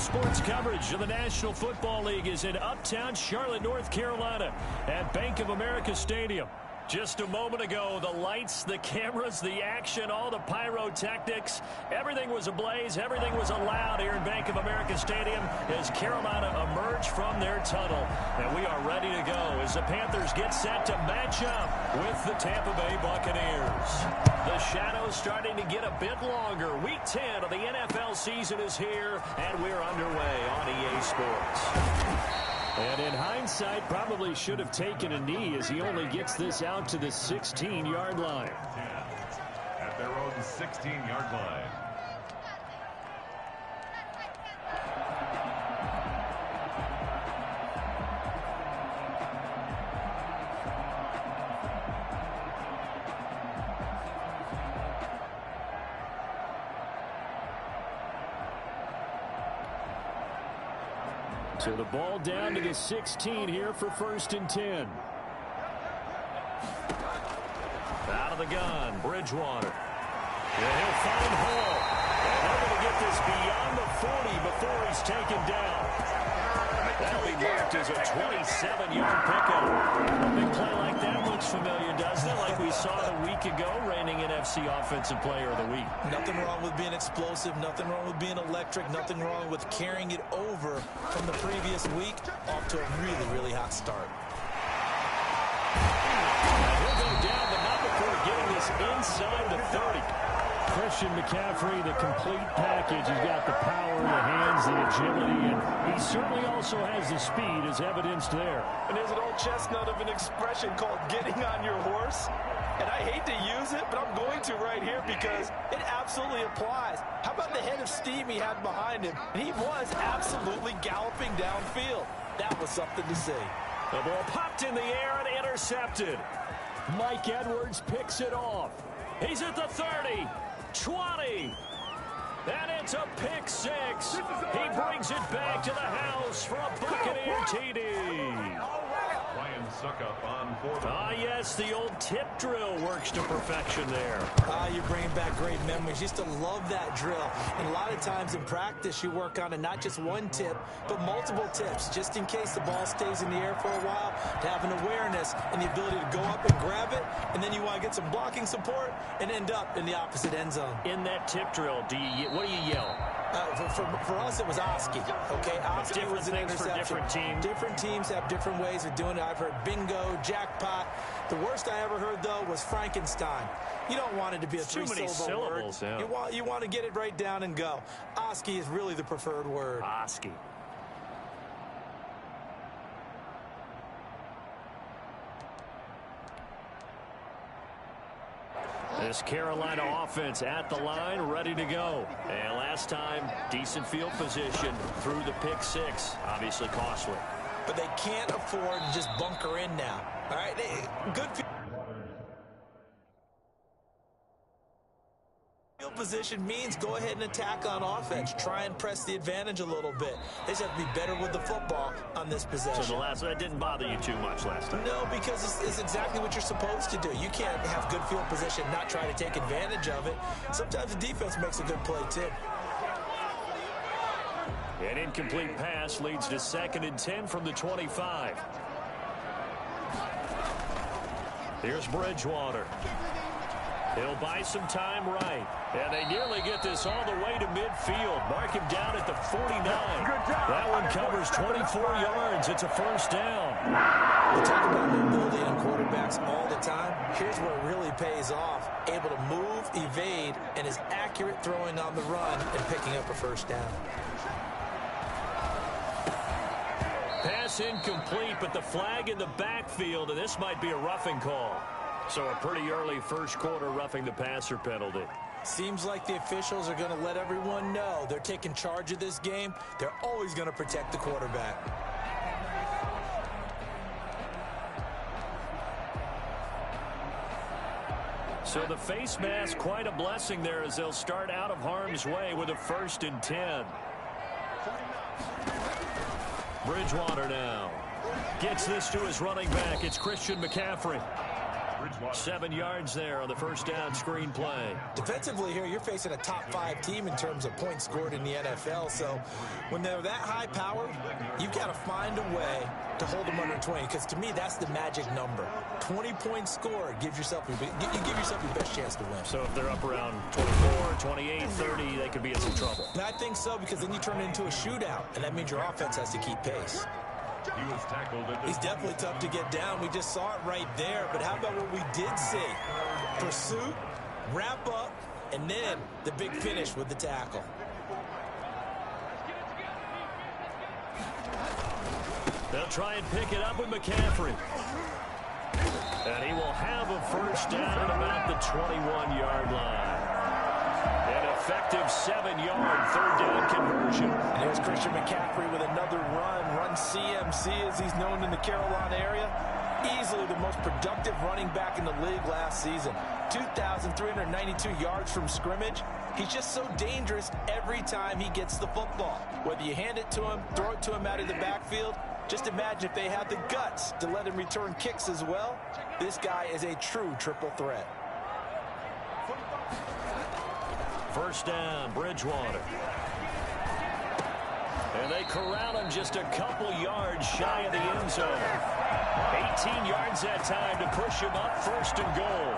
Sports coverage of the National Football League is in uptown Charlotte, North Carolina at Bank of America Stadium. Just a moment ago, the lights, the cameras, the action, all the pyrotechnics, everything was ablaze, everything was allowed here in Bank of America Stadium as Carolina emerged from their tunnel. And we are ready to go as the Panthers get set to match up with the Tampa Bay Buccaneers. The shadows starting to get a bit longer. Week 10 of the NFL season is here, and we're underway on EA Sports. And in hindsight, probably should have taken a knee as he only gets this out to the 16-yard line. At their own 16-yard line. So the ball down to the 16 here for 1st and 10. Out of the gun, Bridgewater. And he'll find Hall. And they're going to get this beyond the 40 before he's taken down. That'll be marked as a 27-yard pickup. A big play like that looks familiar, doesn't it? Like we saw it a week ago, reigning NFC Offensive Player of the Week. Nothing wrong with being explosive. Nothing wrong with being electric. Nothing wrong with carrying it over from the previous week off to a really, really hot start. He'll go down, but not before getting this inside the 30. Christian McCaffrey, the complete package. He's got the power, the hands, the agility, and he certainly also has the speed as evidenced there. And there's an old chestnut of an expression called getting on your horse. And I hate to use it, but I'm going to right here because it absolutely applies. How about the head of steam he had behind him? And he was absolutely galloping downfield. That was something to see. The ball popped in the air and intercepted. Mike Edwards picks it off. He's at the 30. 20. And it's a pick six. He brings it back to the house for a Buccaneer TD. Yes, the old tip drill works to perfection there. You're bringing back great memories. Used to love that drill. And a lot of times in practice, you work on it, not just one tip, but multiple tips, just in case the ball stays in the air for a while, to have an awareness and the ability to go up and grab it, and then you want to get some blocking support and end up in the opposite end zone. In that tip drill, what do you yell? For us, it was Oski. Okay, Oski was an interception. Different teams. Different teams have different ways of doing it. I've heard bingo, jackpot. The worst I ever heard, though, was Frankenstein. You don't want it to be a three-syllable word. Yeah. You want to get it right down and go. Oski is really the preferred word. Oski. This Carolina offense at the line, ready to go. And last time, decent field position through the pick six. Obviously costly. But they can't afford to just bunker in now. All right? Good field position means go ahead and attack on offense. Try and press the advantage a little bit. They just have to be better with the football on this possession. So that didn't bother you too much last time? No, because it's exactly what you're supposed to do. You can't have good field position, not try to take advantage of it. Sometimes the defense makes a good play, too. An incomplete pass leads to 2nd and 10 from the 25. Here's Bridgewater. He'll buy some time right. And they nearly get this all the way to midfield. Mark him down at the 49. That one covers 24 yards. It's a 1st down. We talk about mobility on quarterbacks all the time. Here's where it really pays off. Able to move, evade, and is accurate throwing on the run and picking up a 1st down. Pass incomplete, but the flag in the backfield, and this might be a roughing call. So a pretty early 1st quarter roughing the passer penalty. Seems like the officials are going to let everyone know they're taking charge of this game. They're always going to protect the quarterback. So the face mask, quite a blessing there as they'll start out of harm's way with a 1st and 10. Bridgewater now gets this to his running back. It's Christian McCaffrey. 7 yards there on the first down screen play. Defensively here, you're facing a top 5 team in terms of points scored in the NFL. So when they're that high powered, you've got to find a way to hold them under 20. Because to me, that's the magic number. 20 points scored gives yourself you give yourself your best chance to win. So if they're up around 24, 28, 30, they could be in some trouble. And I think so, because then you turn it into a shootout, and that means your offense has to keep pace. He was tackled at the He's definitely tough to get down. We just saw it right there. But how about what we did see? Pursuit, wrap up, and then the big finish with the tackle. They'll try and pick it up with McCaffrey. And he will have a first down at about the 21-yard line. An effective 7-yard third down conversion. And here's Christian McCaffrey with another run CMC as he's known in the Carolina area. Easily the most productive running back in the league last season. 2,392 yards from scrimmage. He's just so dangerous every time he gets the football. Whether you hand it to him, throw it to him out of the backfield, just imagine if they have the guts to let him return kicks as well. This guy is a true triple threat. First down, Bridgewater. And they corral him just a couple yards shy of the end zone. 18 yards that time to push him up, first and goal.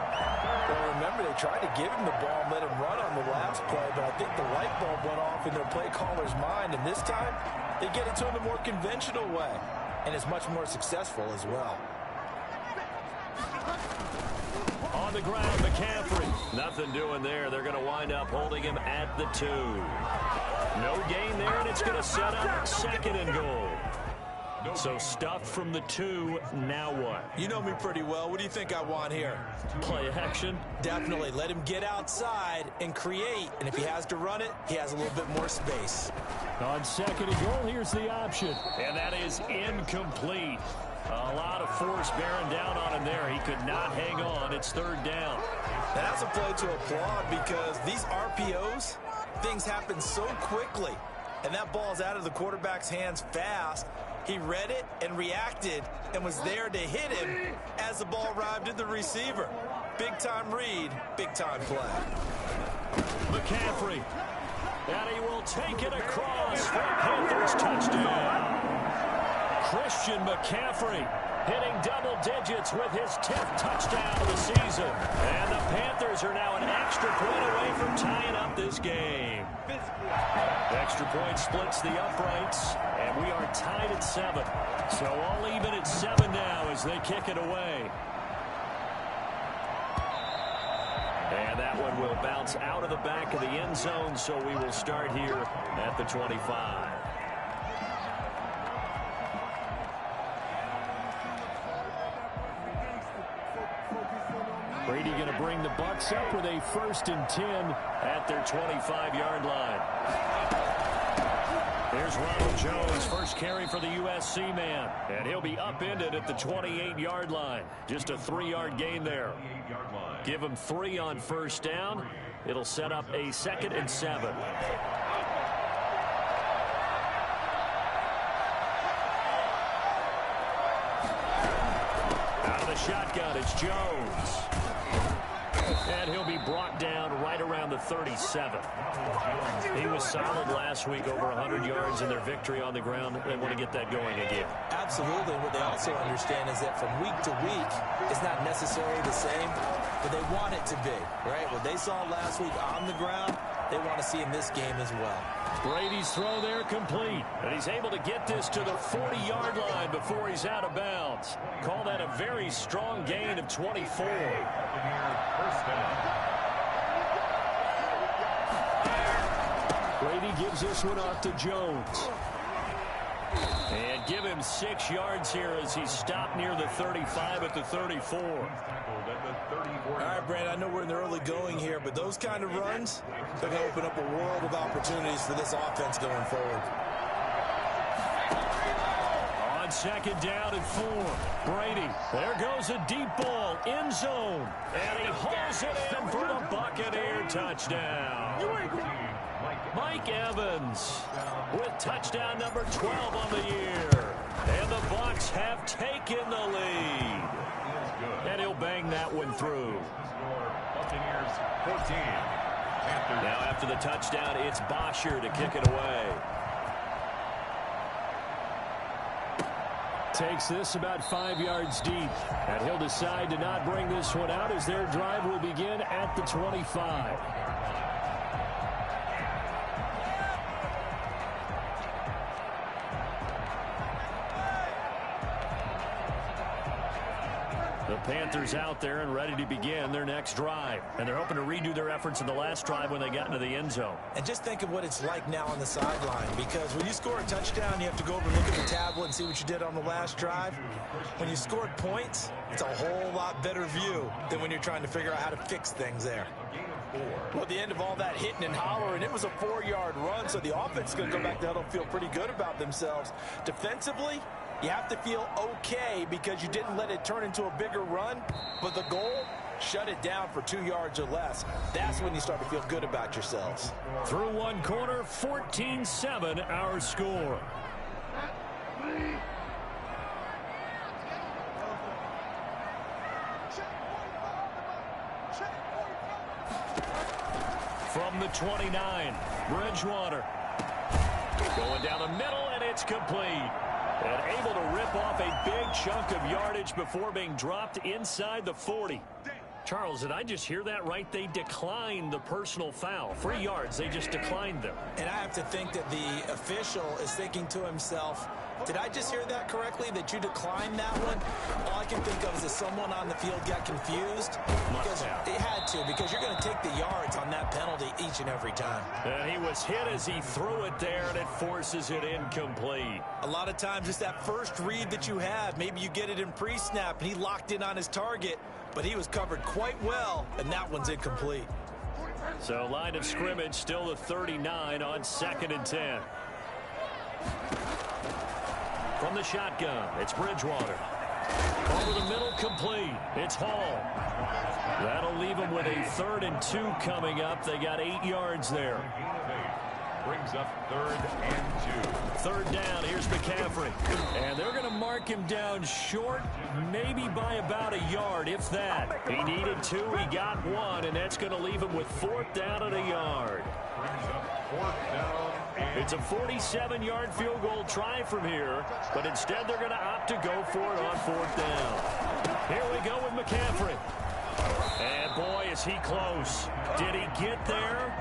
Well, remember, they tried to give him the ball and let him run on the last play, but I think the light bulb went off in their play caller's mind, and this time they get it to him the more conventional way, and it's much more successful as well. On the ground, McCaffrey. Nothing doing there. They're going to wind up holding him at the 2. No gain there, and it's going to set up second and goal. So stuffed from the 2, now what? You know me pretty well. What do you think I want here? Play action? Definitely. Let him get outside and create. And if he has to run it, he has a little bit more space. On second and goal, here's the option. And that is incomplete. A lot of force bearing down on him there. He could not hang on. It's third down. And that's a play to applaud, because these RPOs, things happen so quickly. And that ball's out of the quarterback's hands fast. He read it and reacted and was there to hit him as the ball arrived at the receiver. Big-time read, big-time play. McCaffrey. And he will take it across for a Panthers touchdown. Christian McCaffrey hitting double digits with his 10th touchdown of the season. And the Panthers are now an extra point away from tying up this game. Extra point splits the uprights, and we are tied at 7. So all even at 7 now as they kick it away. And that one will bounce out of the back of the end zone, so we will start here at the 25. Brady going to bring the Bucs up with a 1st and 10 at their 25-yard line. There's Ronald Jones, first carry for the USC man. And he'll be upended at the 28-yard line. Just a 3-yard gain there. Give him 3 on first down. It'll set up a 2nd and 7. Out of the shotgun, it's Jones. And he'll be brought down right around the 37. He was solid last week, over 100 yards in their victory on the ground. They want to get that going again. Absolutely. What they also understand is that from week to week, it's not necessarily the same, but they want it to be, right? What they saw last week on the ground, they want to see in this game as well. Brady's throw there complete. And he's able to get this to the 40-yard line before he's out of bounds. Call that a very strong gain of 24. Brady gives this one off to Jones. And give him 6 yards here as he's stopped near the 35 at the 34. All right, Brad, I know we're in the early going here, but those kind of runs, they're going to open up a world of opportunities for this offense going forward. On second down and 4, Brady. There goes a deep ball, end zone. And he hauls it in for the Buccaneer touchdown. Mike Evans with touchdown number 12 on the year. And the Bucs have taken the lead. And he'll bang that one through. Buccaneers 14. Now after the touchdown, it's Bosher to kick it away. Takes this about 5 yards deep. And he'll decide to not bring this one out as their drive will begin at the 25. The Panthers out there and ready to begin their next drive. And they're hoping to redo their efforts in the last drive when they got into the end zone. And just think of what it's like now on the sideline, because when you score a touchdown, you have to go over and look at the tablet and see what you did on the last drive. When you scored points, it's a whole lot better view than when you're trying to figure out how to fix things there. Well, at the end of all that hitting and hollering, it was a 4-yard run, so the offense is going to go back to huddle and feel pretty good about themselves. Defensively, you have to feel okay because you didn't let it turn into a bigger run, but the goal, shut it down for 2 yards or less. That's when you start to feel good about yourselves. Through one quarter, 14-7 our score. From the 29, Bridgewater. Going down the middle, and it's complete. And able to rip off a big chunk of yardage before being dropped inside the 40. Charles, did I just hear that right? They declined the personal foul. 3 yards, they just declined them. And I have to think that the official is thinking to himself, did I just hear that correctly, that you declined that one? All I can think of is that someone on the field got confused. Because it had to, because you're going to take the yards on that penalty each and every time. And he was hit as he threw it there, and it forces it incomplete. A lot of times it's that first read that you have. Maybe you get it in pre-snap, and he locked in on his target, but he was covered quite well, and that one's incomplete. So line of scrimmage still the 39 on 2nd and 10. From the shotgun, it's Bridgewater. Over the middle, complete. It's Hall. That'll leave them with a 3rd and 2 coming up. They got 8 yards there. Brings up 3rd and 2. 3rd down, here's McCaffrey. And they're going to mark him down short, maybe by about a yard, if that. He needed 2, he got 1, and that's going to leave him with 4th down and a yard. Brings up 4th down. It's a 47-yard field goal try from here, but instead they're going to opt to go for it on 4th down. Here we go with McCaffrey. And boy, is he close. Did he get there?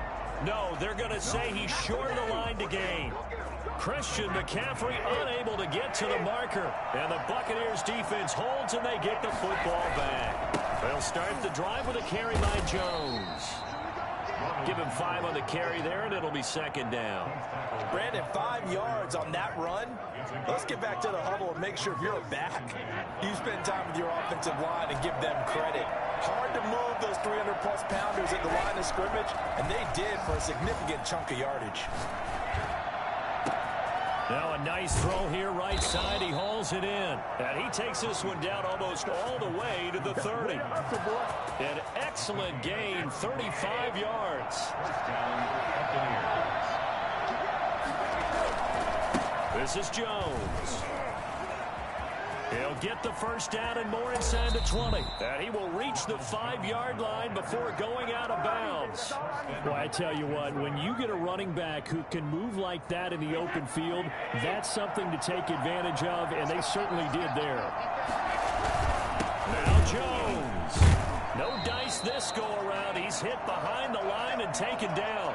No, they're going to say he's short of the line to gain. Christian McCaffrey unable to get to the marker. And the Buccaneers defense holds and they get the football back. They'll start the drive with a carry by Jones. Give him 5 on the carry there, and it'll be 2nd down. Brandon, 5 yards on that run. Let's get back to the huddle and make sure if you're back, you spend time with your offensive line and give them credit. Hard to move those 300-plus pounders at the line of scrimmage, and they did for a significant chunk of yardage. Now a nice throw here right side. He hauls it in. And he takes this one down almost all the way to the 30. An excellent gain, 35 yards. This is Jones. He'll get the 1st down and more inside the 20. And he will reach the 5-yard line before going out of bounds. Well, I tell you what, when you get a running back who can move like that in the open field, that's something to take advantage of, and they certainly did there. Now Jones. No dice this go-around. He's hit behind the line and taken down.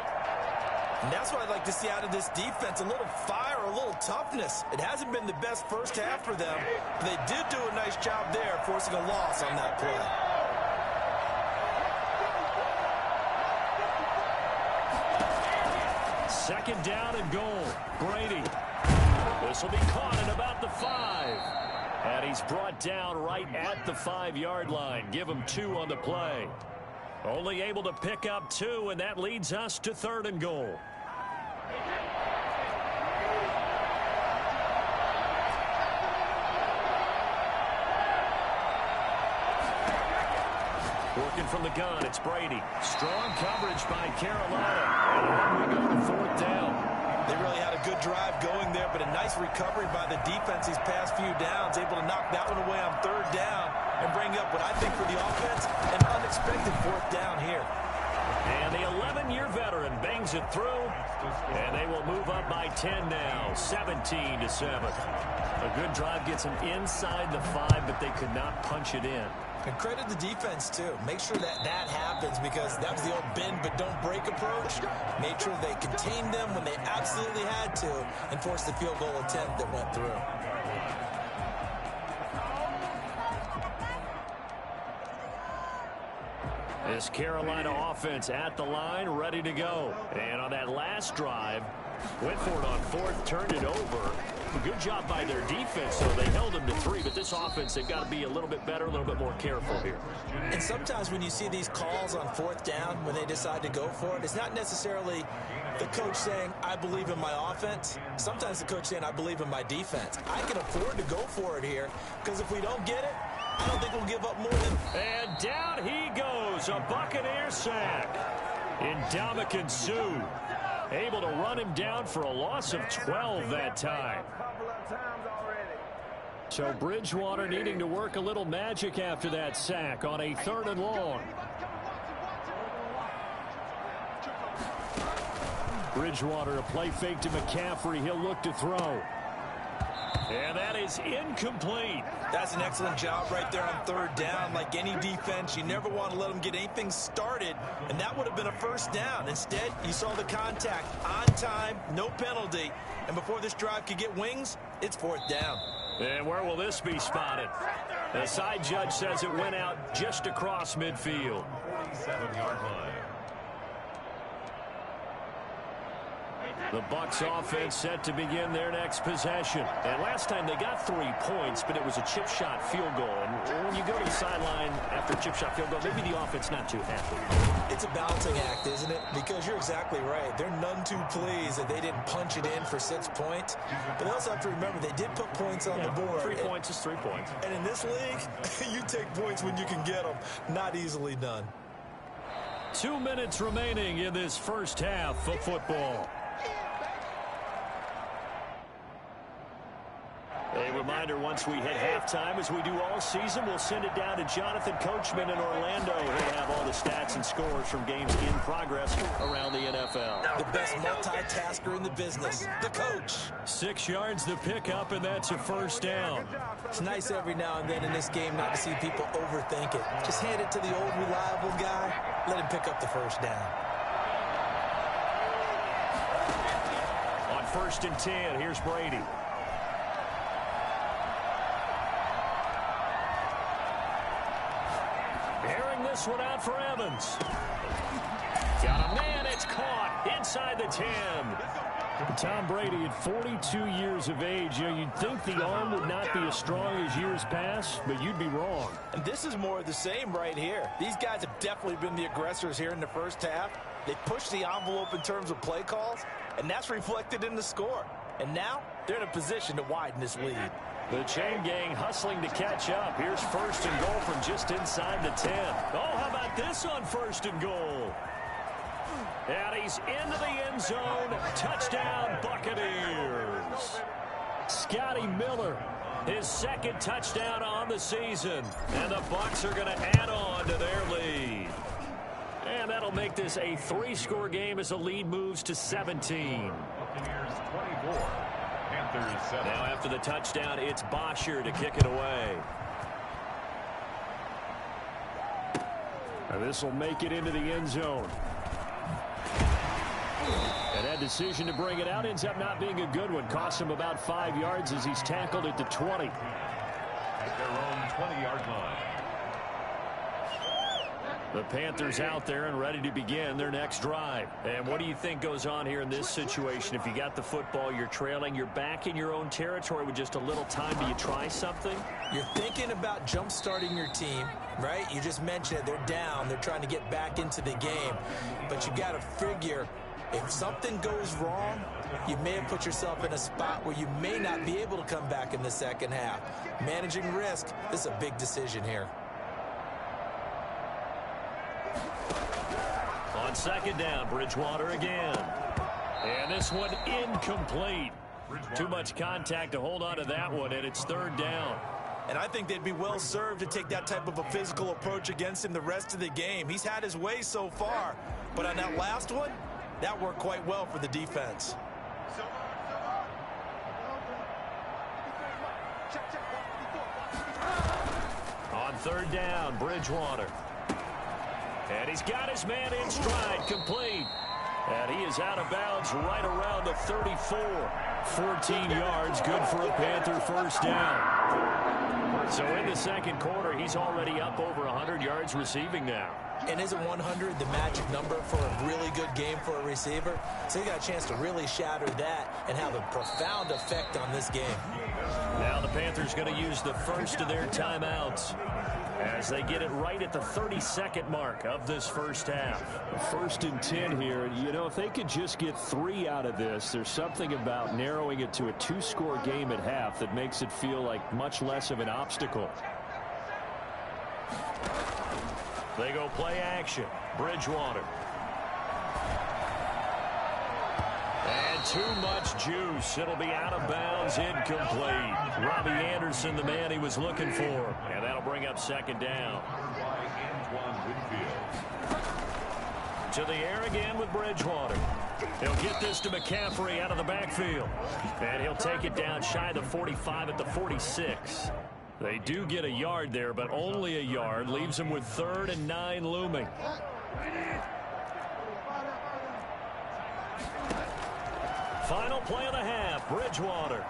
And that's what I'd like to see out of this defense, a little fire, a little toughness. It hasn't been the best first half for them, but they did do a nice job there, forcing a loss on that play. Second down and goal. Brady. This will be caught at about the 5. And he's brought down right at the 5-yard line. Give him 2 on the play. Only able to pick up 2, and that leads us to 3rd and goal. Working from the gun, it's Brady. Strong coverage by Carolina. And we go to 4th down. They really had a good drive going there, but a nice recovery by the defense these past few downs, able to knock that one away on 3rd down and bring bring up what I think for the offense, an unexpected fourth down here. And the 11-year veteran bangs it through, and they will move up by 10 now, 17-7. A good drive gets them inside the 5, but they could not punch it in. And credit the defense, too. Make sure that happens, because that was the old bend but don't break approach. Made sure they contained them when they absolutely had to and forced the field goal attempt that went through. This Carolina offense at the line, ready to go. And on that last drive, went for it on fourth, turned it over. Good job by their defense, so they held them to 3. But this offense, they've got to be a little bit better, a little bit more careful here. And sometimes when you see these calls on fourth down, when they decide to go for it, it's not necessarily the coach saying, I believe in my offense. Sometimes the coach saying, I believe in my defense. I can afford to go for it here, because if we don't get it, I don't think we'll give up more than... And down he goes, a Buccaneer sack. Ndamukong Suh able to run him down for a loss of 12 that time. So Bridgewater needing to work a little magic after that sack on a 3rd and long. Bridgewater, a play fake to McCaffrey. He'll look to throw. And that is incomplete. That's an excellent job right there on 3rd down. Like any defense, you never want to let them get anything started, and that would have been a 1st down. Instead, you saw the contact on time, no penalty, and before this drive could get wings, it's 4th down. And where will this be spotted? The side judge says it went out just across midfield. 47-yard line. The Bucs offense set to begin their next possession. And last time they got 3 points, but it was a chip shot field goal. And when you go to the sideline after a chip shot field goal, maybe the offense not too happy. It's a balancing act, isn't it? Because you're exactly right. They're none too pleased that they didn't punch it in for 6 points. But they also have to remember they did put points on the board. 3 points is 3 points. And in this league, you take points when you can get them. Not easily done. 2 minutes remaining in this first half of football. A reminder, once we hit halftime, as we do all season, we'll send it down to Jonathan Coachman in Orlando. He'll have all the stats and scores from games in progress around the NFL. The best multitasker in the business, the coach. 6 yards the pickup, and that's a 1st down. It's nice every now and then in this game not to see people overthink it. Just hand it to the old reliable guy. Let him pick up the 1st down. On 1st and 10, here's Brady. This one out for Evans. Got a man, it's caught inside the 10. Tom Brady at 42 years of age. You know, you'd think the arm would not be as strong as years past, but you'd be wrong. And this is more of the same right here. These guys have definitely been the aggressors here in the first half. They pushed the envelope in terms of play calls, and that's reflected in the score. And now they're in a position to widen this lead. The chain gang hustling to catch up. Here's 1st and goal from just inside the 10. Oh, how about this on 1st and goal? And he's into the end zone. Touchdown, Buccaneers. Scotty Miller, his 2nd touchdown on the season. And the Bucs are going to add on to their lead. And that'll make this a 3-score game as the lead moves to 17. Buccaneers 24. Now after the touchdown, it's Bosher to kick it away. And this will make it into the end zone. And that decision to bring it out ends up not being a good one. Cost him about 5 yards as he's tackled at the 20. At their own 20-yard line. The Panthers out there and ready to begin their next drive. And what do you think goes on here in this situation? If you got the football, you're trailing, you're back in your own territory with just a little time. Do you try something? You're thinking about jump-starting your team, right? You just mentioned it. They're down. They're trying to get back into the game. But you got to figure, if something goes wrong, you may have put yourself in a spot where you may not be able to come back in the second half. Managing risk, this is a big decision here. On 2nd down, Bridgewater again. And this one incomplete. Too much contact to hold on to that one, and it's 3rd down. And I think they'd be well served to take that type of a physical approach against him the rest of the game. He's had his way so far, but on that last one, that worked quite well for the defense. On third down, Bridgewater. And he's got his man in stride, complete. And he is out of bounds right around the 34. 14 yards, good for a Panther first down. So in the second quarter, he's already up over 100 yards receiving now. And isn't 100 the magic number for a really good game for a receiver? So he got a chance to really shatter that and have a profound effect on this game. Now the Panthers going to use the first of their timeouts as they get it right at the 32nd mark of this first half. 1st and 10 here. You know, if they could just get 3 out of this, there's something about narrowing it to a 2-score game at half that makes it feel like much less of an obstacle. They go play action. Bridgewater. And too much juice. It'll be out of bounds, incomplete. Robbie Anderson, the man he was looking for. And that'll bring up second down. To the air again with Bridgewater. He'll get this to McCaffrey out of the backfield. And he'll take it down shy of the 45 at the 46. They do get a yard there, but only a yard. Leaves them with 3rd and 9 looming. Final play of the half, Bridgewater.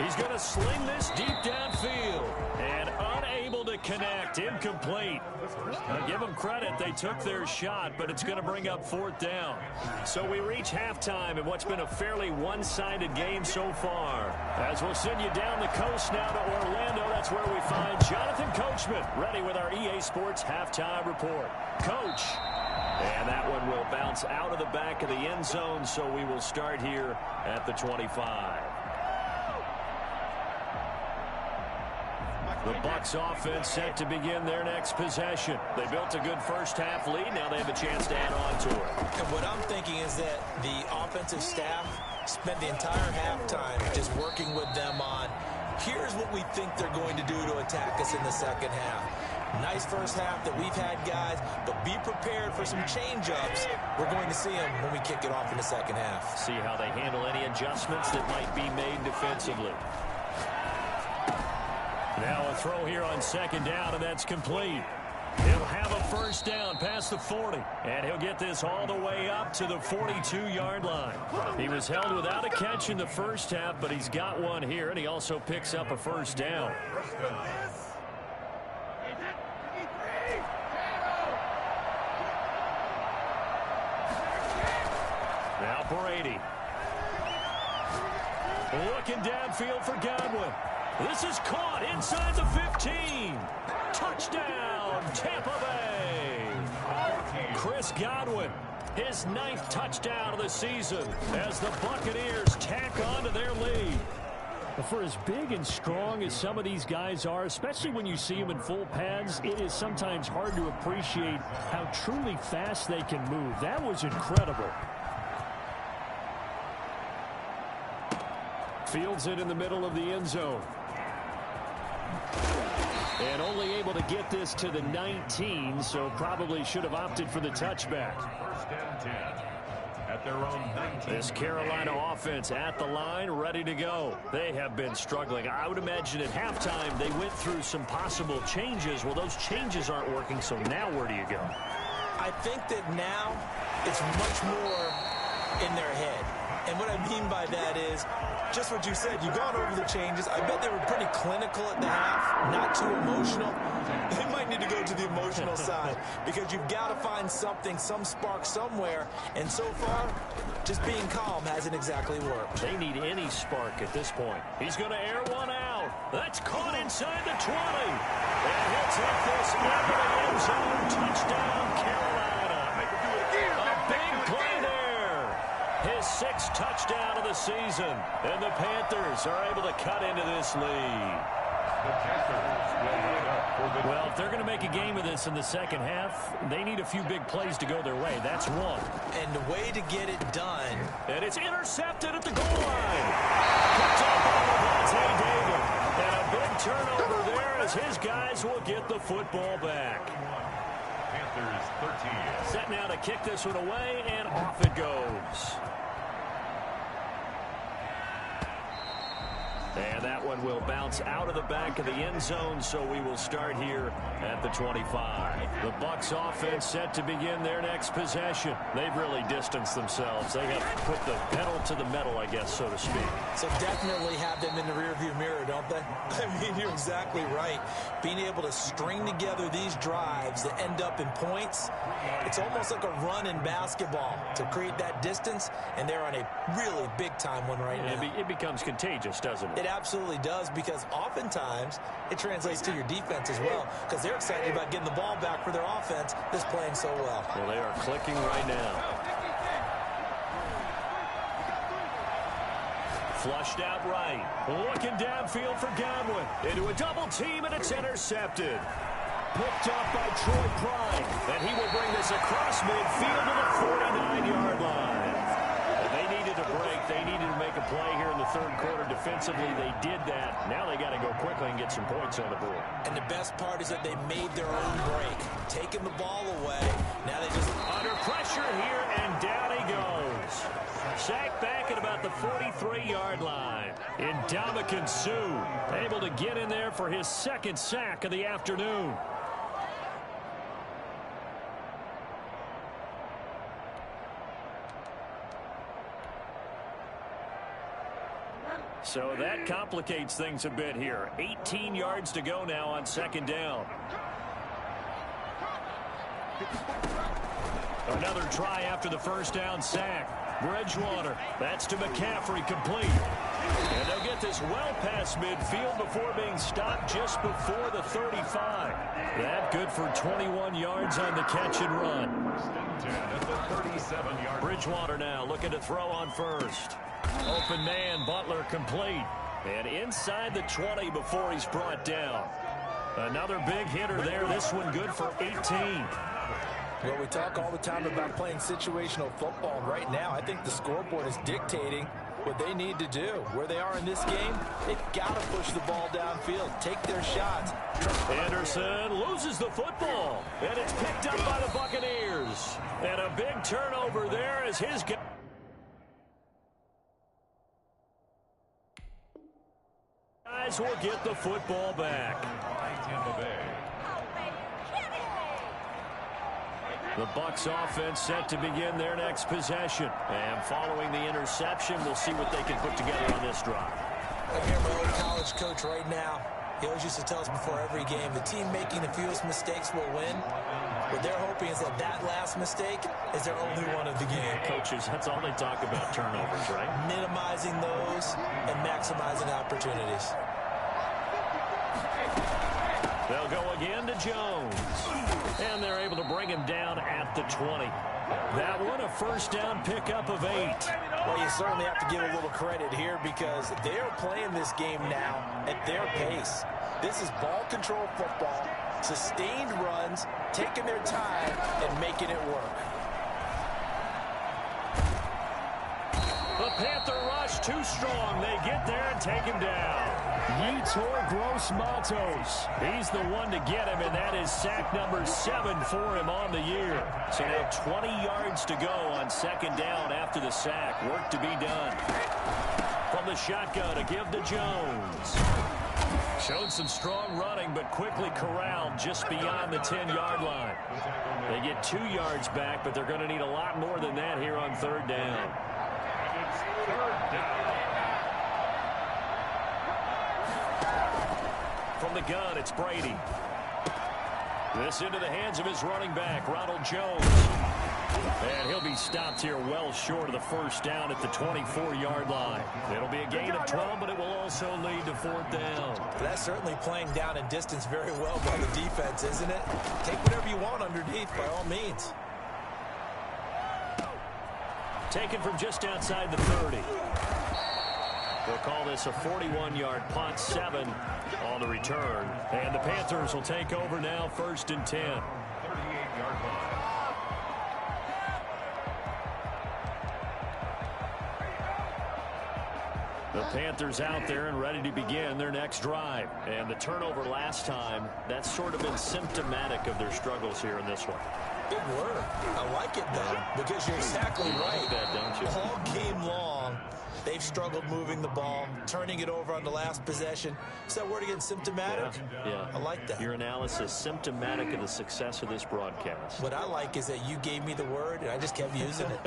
He's going to sling this deep downfield. And unable to connect, incomplete. I'll give them credit, they took their shot, but it's going to bring up 4th down. So we reach halftime in what's been a fairly one-sided game so far. As we'll send you down the coast now to Orlando, that's where we find Jonathan Coachman, ready with our EA Sports Halftime Report. Coach. And that one will bounce out of the back of the end zone, so we will start here at the 25. The Bucs offense set to begin their next possession. They built a good first half lead. Now they have a chance to add on to it. And what I'm thinking is that the offensive staff spent the entire halftime just working with them on, here's what we think they're going to do to attack us in the second half. Nice first half that we've had, guys, but be prepared for some change-ups. We're going to see them when we kick it off in the second half. See how they handle any adjustments that might be made defensively. Now a throw here on second down, and that's complete. He'll have a first down past the 40, and he'll get this all the way up to the 42-yard line. He was held without a catch in the first half, but he's got one here, and he also picks up a first down. Now Brady. Looking downfield for Godwin. This is caught inside the 15. Touchdown, Tampa Bay. Chris Godwin, his 9th touchdown of the season as the Buccaneers tack on to their lead. For as big and strong as some of these guys are, especially when you see them in full pads, it is sometimes hard to appreciate how truly fast they can move. That was incredible. Fields it in the middle of the end zone. And only able to get this to the 19, so probably should have opted for the touchback. 1st and 10 at their own 19. This Carolina offense at the line, ready to go. They have been struggling. I would imagine at halftime they went through some possible changes. Well, those changes aren't working, so now where do you go? I think that now it's much more in their head. And what I mean by that is just what you said. You've gone over the changes. I bet they were pretty clinical at the half, not too emotional. They might need to go to the emotional side because you've got to find something, some spark somewhere. And so far, just being calm hasn't exactly worked. They need any spark at this point. He's going to air one out. That's caught inside the 20. And he'll take this into the end zone. Touchdown, Carolina. A big play there. His 6th touchdown of the season. And the Panthers are able to cut into this lead. Well, if they're going to make a game of this in the second half, they need a few big plays to go their way. That's one. And the way to get it done. And it's intercepted at the goal line. Picked up by Levante David. And a big turnover there. as his guys will get the football back. Panthers 13. Set now to kick this one away, and off it goes. And that one will bounce out of the back of the end zone, so we will start here at the 25. The Bucs offense set to begin their next possession. They've really distanced themselves. They have put the pedal to the metal, I guess, so to speak. So definitely have them in the rearview mirror, don't they? I mean, you're exactly right. Being able to string together these drives that end up in points, it's almost like a run in basketball to create that distance, and they're on a really big-time one right now. It becomes contagious, doesn't it? It absolutely does, because oftentimes it translates to your defense as well, because they're excited about getting the ball back for their offense that's playing so well. Well, they are clicking right now. Flushed out right. Looking downfield for Godwin. Into a double team, and it's intercepted. Picked up by Troy Pride. And he will bring this across midfield to the 49-yard line. They needed a break. They needed to make a play here in the third quarter. Defensively, they did that. Now they got to go quickly and get some points on the board. And the best part is that they made their own break. Taking the ball away. Now they just... Under pressure here, and down he goes. Sacked back at about the 43-yard line. Ndamukong Suh able to get in there for his second sack of the afternoon. So that complicates things a bit here. 18 yards to go now on second down. Another try after the first down sack. Bridgewater, that's to McCaffrey, complete. And they'll get this well past midfield before being stopped just before the 35. That good for 21 yards on the catch and run. Bridgewater now looking to throw on first. Open man, Butler, complete. And inside the 20 before he's brought down. Another big hitter there. This one good for 18. Well, we talk all the time about playing situational football. Right now, I think the scoreboard is dictating what they need to do. Where they are in this game, they've got to push the ball downfield, take their shots. Anderson loses the football, and it's picked up by the Buccaneers. And a big turnover there as his guys will get the football back. The Bucs offense set to begin their next possession. And following the interception, we'll see what they can put together on this drive. I hear my old college coach right now. He always used to tell us before every game, the team making the fewest mistakes will win. What they're hoping is that that last mistake is their only one of the game. Coaches, that's all they talk about, turnovers, right? Minimizing those and maximizing opportunities. They'll go again to Jones. And they're able to bring him down at the 20. That one, a first down pickup of 8. Well, you certainly have to give a little credit here because they are playing this game now at their pace. This is ball control football, sustained runs, taking their time, and making it work. The Panther rush too strong. They get there and take him down. Yetur Gross-Matos. He's the one to get him, and that is sack number 7 for him on the year. So now 20 yards to go on second down after the sack. Work to be done. From the shotgun to give to Jones. Showed some strong running, but quickly corralled just beyond the 10-yard line. They get 2 yards back, but they're going to need a lot more than that here on third down. From the gun, it's Brady. This into the hands of his running back, Ronald Jones. And he'll be stopped here well short of the first down at the 24-yard line. It'll be a gain of 12, but it will also lead to fourth down. That's certainly playing down in distance very well by the defense, isn't it? Take whatever you want underneath, by all means. Taken from just outside the 30. We'll call this a 41-yard punt, 7 on the return. And the Panthers will take over now, first and 10. 38-yard line. The Panthers out there and ready to begin their next drive. And the turnover last time, that's sort of been symptomatic of their struggles here in this one. Big word. I like it, though, because you're exactly right. That, don't you? All game long, they've struggled moving the ball, turning it over on the last possession. Is that word again, symptomatic? Yeah. I like that. Your analysis, symptomatic of the success of this broadcast. What I like is that you gave me the word, and I just kept using it.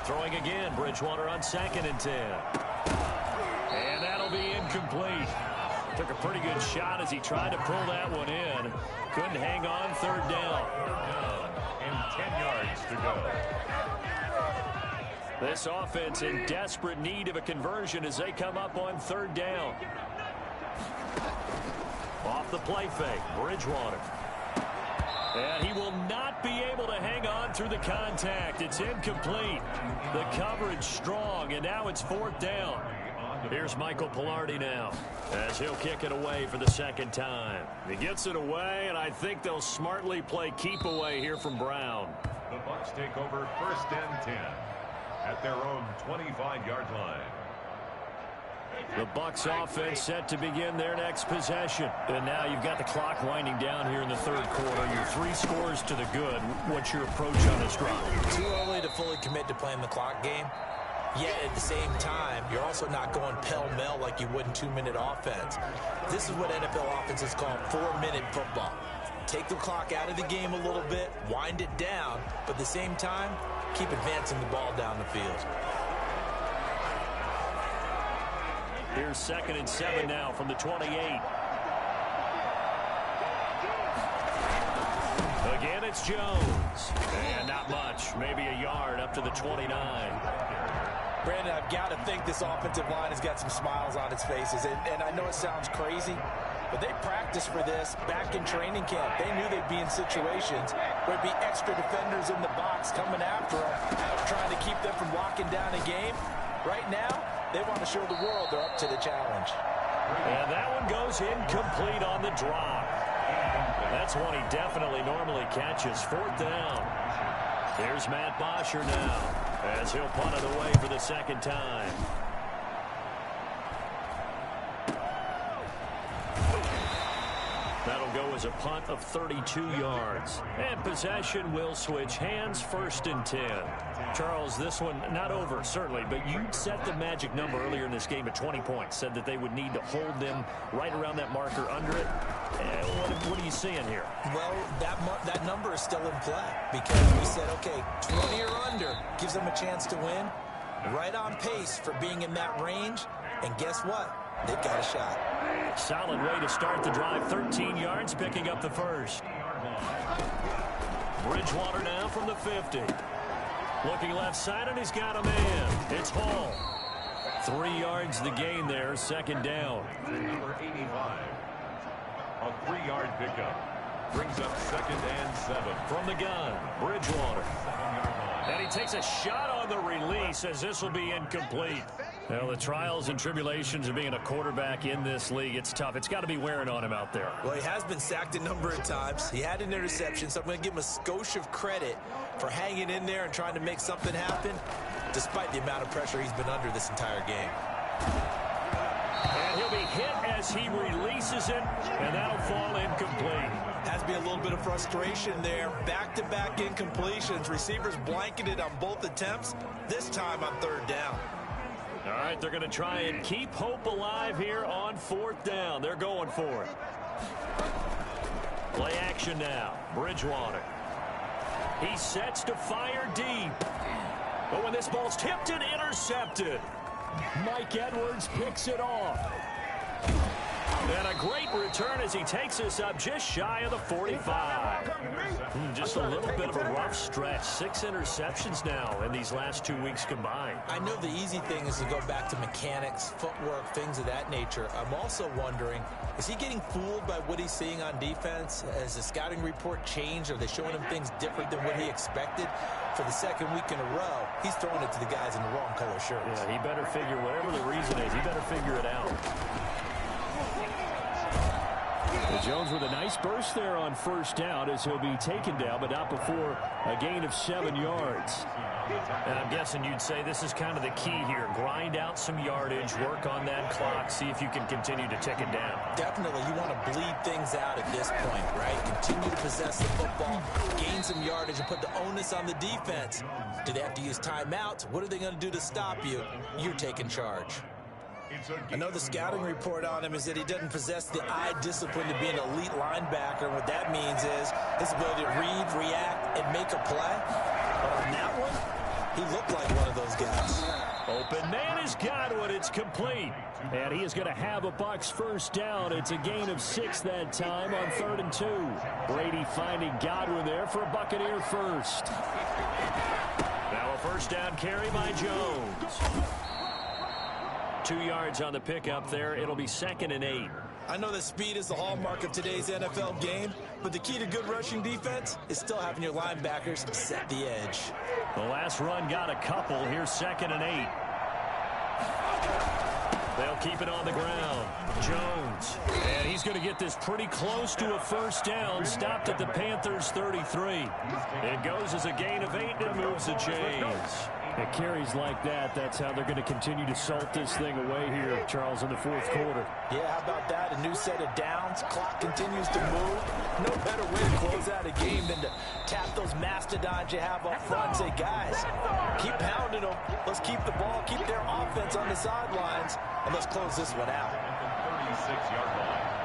Throwing again, Bridgewater on 2nd and 10. And that'll be incomplete. Took a pretty good shot as he tried to pull that one in. Couldn't hang on, 3rd down. And 10 yards to go. This offense in desperate need of a conversion as they come up on 3rd down. Off the play fake, Bridgewater. And he will not be able to hang on through the contact. It's incomplete. The coverage strong, and now it's 4th down. Here's Michael Pilardi now as he'll kick it away for the 2nd time. He gets it away, and I think they'll smartly play keep away here from Brown. The Bucs take over 1st and 10 at their own 25-yard line. The Bucs offense set to begin their next possession. And now you've got the clock winding down here in the 3rd quarter. You're 3 scores to the good. What's your approach on this drive? Too early to fully commit to playing the clock game. Yet at the same time, you're also not going pell-mell like you would in 2-minute offense. This is what NFL offenses call 4-minute football. Take the clock out of the game a little bit, wind it down, but at the same time, keep advancing the ball down the field. Here's 2nd and 7 now from the 28. Again, it's Jones. And not much, maybe a yard up to the 29. Brandon, I've got to think this offensive line has got some smiles on its faces. And I know it sounds crazy, but they practiced for this back in training camp. They knew they'd be in situations where there'd be extra defenders in the box coming after them, trying to keep them from locking down a game. Right now, they want to show the world they're up to the challenge. And that one goes incomplete on the drop. That's one he definitely normally catches. 4th down. Here's Matt Bosher now as he'll punt it away for the 2nd time. That'll go as a punt of 32 yards. And possession will switch hands, 1st and 10. Charles, this one not over, certainly, but you set the magic number earlier in this game at 20 points. Said that they would need to hold them right around that marker under it. What are you seeing here? Well, that number is still in play because we said, okay, 20 or under gives them a chance to win. Right on pace for being in that range. And guess what? They've got a shot. Solid way to start the drive. 13 yards, picking up the 1st. Bridgewater now from the 50. Looking left side, and he's got a man. It's Hall. 3 yards the gain there, 2nd down. Number 85. A 3-yard pickup. Brings up 2nd and 7. From the gun, Bridgewater. And he takes a shot on the release as this will be incomplete. Well, the trials and tribulations of being a quarterback in this league, it's tough. It's got to be wearing on him out there. Well, he has been sacked a number of times. He had an interception, so I'm going to give him a skosh of credit for hanging in there and trying to make something happen, despite the amount of pressure he's been under this entire game. And he'll be hit as he releases it, and that'll fall incomplete. Has to be a little bit of frustration there. Back-to-back incompletions. Receivers blanketed on both attempts, this time on 3rd down. All right, they're going to try and keep hope alive here on 4th down. They're going for it. Play action now. Bridgewater. He sets to fire deep. But when this ball's tipped and intercepted, Mike Edwards picks it off. and a great return as he takes us up just shy of the 45. Just a little bit of a rough stretch. 6 interceptions now in these last 2 weeks combined. I know the easy thing is to go back to mechanics, footwork, things of that nature. I'm also wondering, is he getting fooled by what he's seeing on defense? Has the scouting report changed? Are they showing him things different than what he expected? For the second week in a row, he's throwing it to the guys in the wrong color shirts. Yeah, he better figure, whatever the reason is, he better figure it out. Jones with a nice burst there on first down as he'll be taken down, but not before a gain of 7 yards. And I'm guessing you'd say this is kind of the key here. Grind out some yardage, work on that clock, see if you can continue to tick it down. Definitely, you want to bleed things out at this point, right? Continue to possess the football, gain some yardage, and put the onus on the defense. Do they have to use timeouts? What are they going to do to stop you? You're taking charge. I know the scouting report on him is that he doesn't possess the eye discipline to be an elite linebacker. And what that means is his ability to read, react, and make a play. But on that one, he looked like one of those guys. Open man is Godwin. It's complete. And he is going to have a Bucs first down. It's a gain of 6 that time on 3rd and 2. Brady finding Godwin there for a Buccaneer first. Now a first down carry by Jones. 2 yards on the pickup there. It'll be 2nd and 8. I know that speed is the hallmark of today's NFL game, but the key to good rushing defense is still having your linebackers set the edge. The last run got a couple. Here's 2nd and 8. They'll keep it on the ground. Jones. And he's going to get this pretty close to a first down. Stopped at the Panthers' 33. It goes as a gain of 8 and moves the chains. It carries like that. That's how they're going to continue to salt this thing away here, Charles, in the 4th quarter. Yeah, how about that? A new set of downs. Clock continues to move. No better way to close out a game than to tap those mastodons you have up front and say, guys, keep pounding them. Let's keep the ball, keep their offense on the sidelines, and let's close this one out. 36-yard line.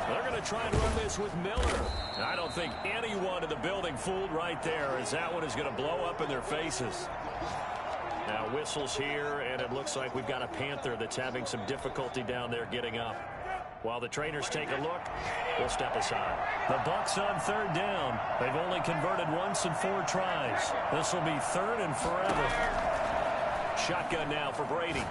They're going to try and run this with Miller. I don't think anyone in the building fooled right there, as that one is going to blow up in their faces. Now whistles here, and it looks like we've got a Panther that's having some difficulty down there getting up. While the trainers take a look, we'll step aside. The Bucs on 3rd down. They've only converted once in 4 tries. This will be 3rd and forever. Shotgun now for Brady.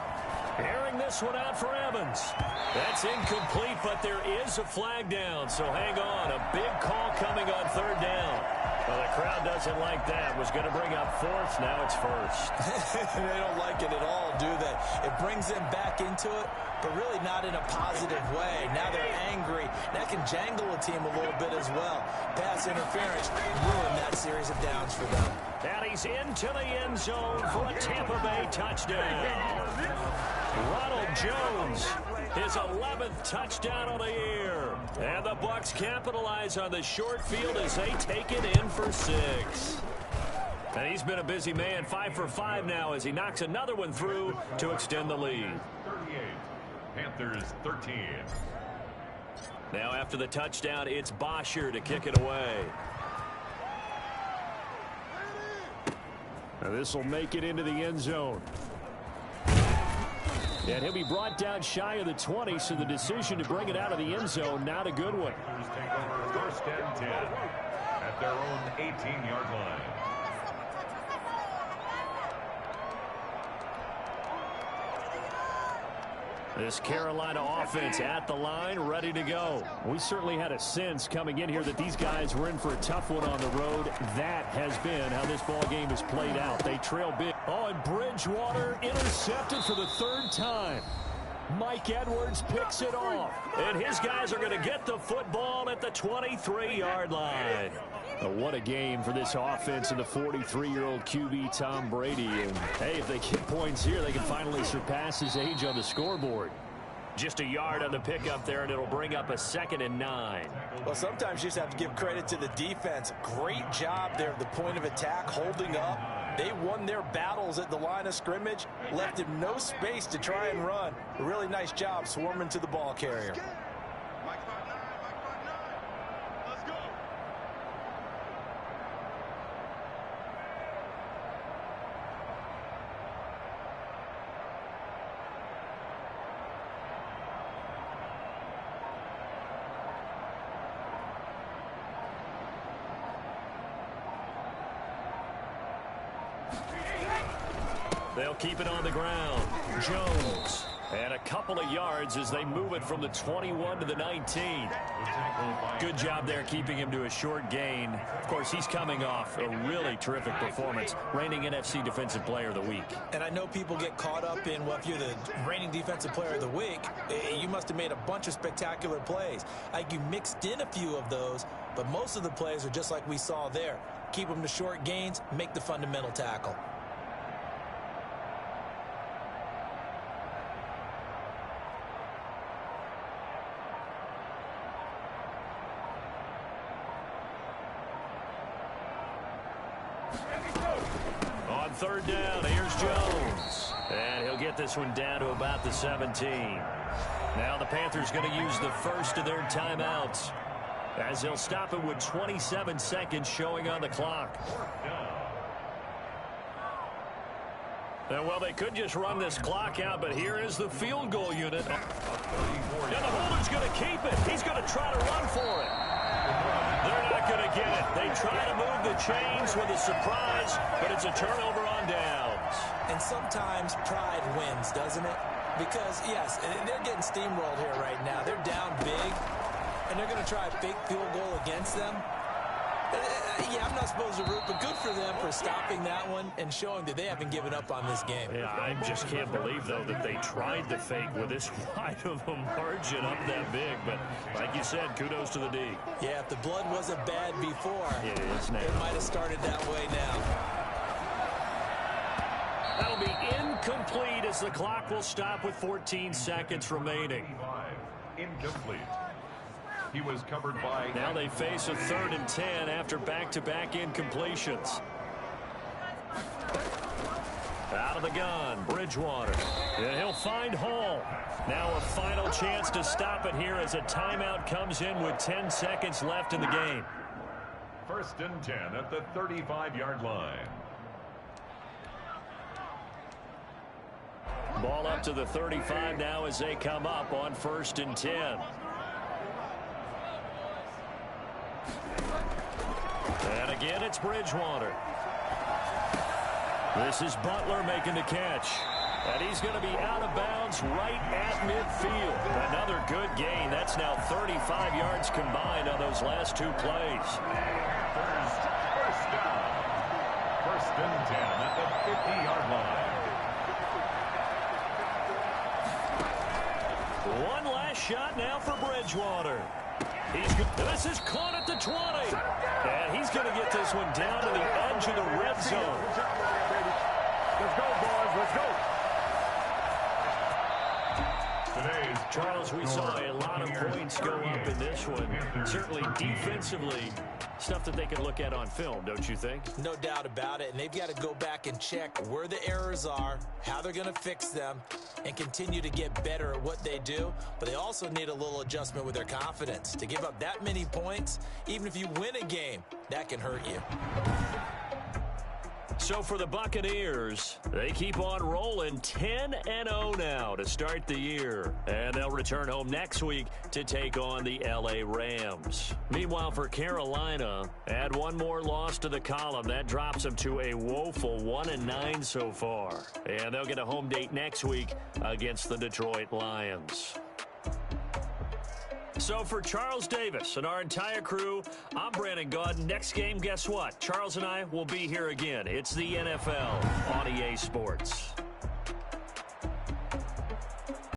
Airing this one out for Evans. That's incomplete, but there is a flag down, so hang on. A big call coming on 3rd down. Well, the crowd doesn't like that. Was going to bring up 4th. Now it's 1st. They don't like it at all, do they? It brings them back into it, but really not in a positive way. Now they're angry. That can jangle a team a little bit as well. Pass interference ruined that series of downs for them. And he's into the end zone for a Tampa Bay touchdown. Ronald Jones, his 11th touchdown of the year. And the Bucs capitalize on the short field as they take it in for 6. And he's been a busy man, 5 for 5 now as he knocks another one through to extend the lead. 38. Panthers 13. Now after the touchdown, it's Bosher to kick it away. Now this will make it into the end zone. And he'll be brought down shy of the 20, so the decision to bring it out of the end zone, not a good one. Take over 1st and 10 at their own 18-yard line. This Carolina offense at the line, ready to go. We certainly had a sense coming in here that these guys were in for a tough one on the road. That has been how this ball game has played out. They trail big. Oh, and Bridgewater intercepted for the 3rd time. Mike Edwards picks it off. And his guys are going to get the football at the 23-yard line. What a game for this offense and the 43-year-old QB Tom Brady. And, hey, if they get points here, they can finally surpass his age on the scoreboard. Just a yard on the pickup there, and it'll bring up a 2nd and 9. Well, sometimes you just have to give credit to the defense. Great job there at the point of attack, holding up. They won their battles at the line of scrimmage, left him no space to try and run. A really nice job swarming to the ball carrier. They'll keep it on the ground. Jones. And a couple of yards as they move it from the 21 to the 19. Good job there keeping him to a short gain. Of course, he's coming off a really terrific performance, reigning NFC Defensive Player of the Week. And I know people get caught up in, well, if you're the reigning Defensive Player of the Week, you must have made a bunch of spectacular plays. Like you mixed in a few of those, but most of the plays are just like we saw there. Keep them to short gains, make the fundamental tackle. On third down, here's Jones. And he'll get this one down to about the 17. Now the Panthers going to use the first of their timeouts, as they'll stop it with 27 seconds showing on the clock. And, well, they could just run this clock out, but here is the field goal unit. And the holder's going to keep it. He's going to try to run for it. They're not going to get it. They try to move the chains with a surprise, but it's a turnover on downs. And sometimes pride wins, doesn't it? Because, yes, they're getting steamrolled here right now. They're down big, and they're going to try a fake field goal against them. Yeah, I'm not supposed to root, but good for them for stopping that one and showing that they haven't given up on this game. Yeah, I just can't believe, though, that they tried the fake with this wide of a margin up that big. But like you said, kudos to the D. Yeah, if the blood wasn't bad before, it is now. It might have started that way now. That'll be incomplete as the clock will stop with 14 seconds remaining. Incomplete. He was covered by... Now they face a 3rd and 10 after back-to-back incompletions. Out of the gun, Bridgewater. And he'll find Hall. Now a final chance to stop it here as a timeout comes in with 10 seconds left in the game. 1st and 10 at the 35-yard line. Ball up to the 35 now as they come up on 1st and 10. And again, it's Bridgewater. This is Butler making the catch. And he's going to be out of bounds right at midfield. Another good gain. That's now 35 yards combined on those last 2 plays. First down. 1st and 10 at the 50-yard line. One last shot now for Bridgewater. This is caught at the 20. And he's going to get this one down to the edge of the red zone. Let's go, boys. Let's go. Charles, we saw a lot of points go up in this one. Certainly defensively, stuff that they can look at on film, don't you think? No doubt about it. And they've got to go back and check where the errors are, how they're going to fix them, and continue to get better at what they do. But they also need a little adjustment with their confidence. To give up that many points, even if you win a game, that can hurt you. So for the Buccaneers, they keep on rolling 10-0 now to start the year. And they'll return home next week to take on the L.A. Rams. Meanwhile, for Carolina, add one more loss to the column. That drops them to a woeful 1-9 so far. And they'll get a home date next week against the Detroit Lions. So for Charles Davis and our entire crew, I'm Brandon Gaudin. Next game, guess what? Charles and I will be here again. It's the NFL on EA Sports.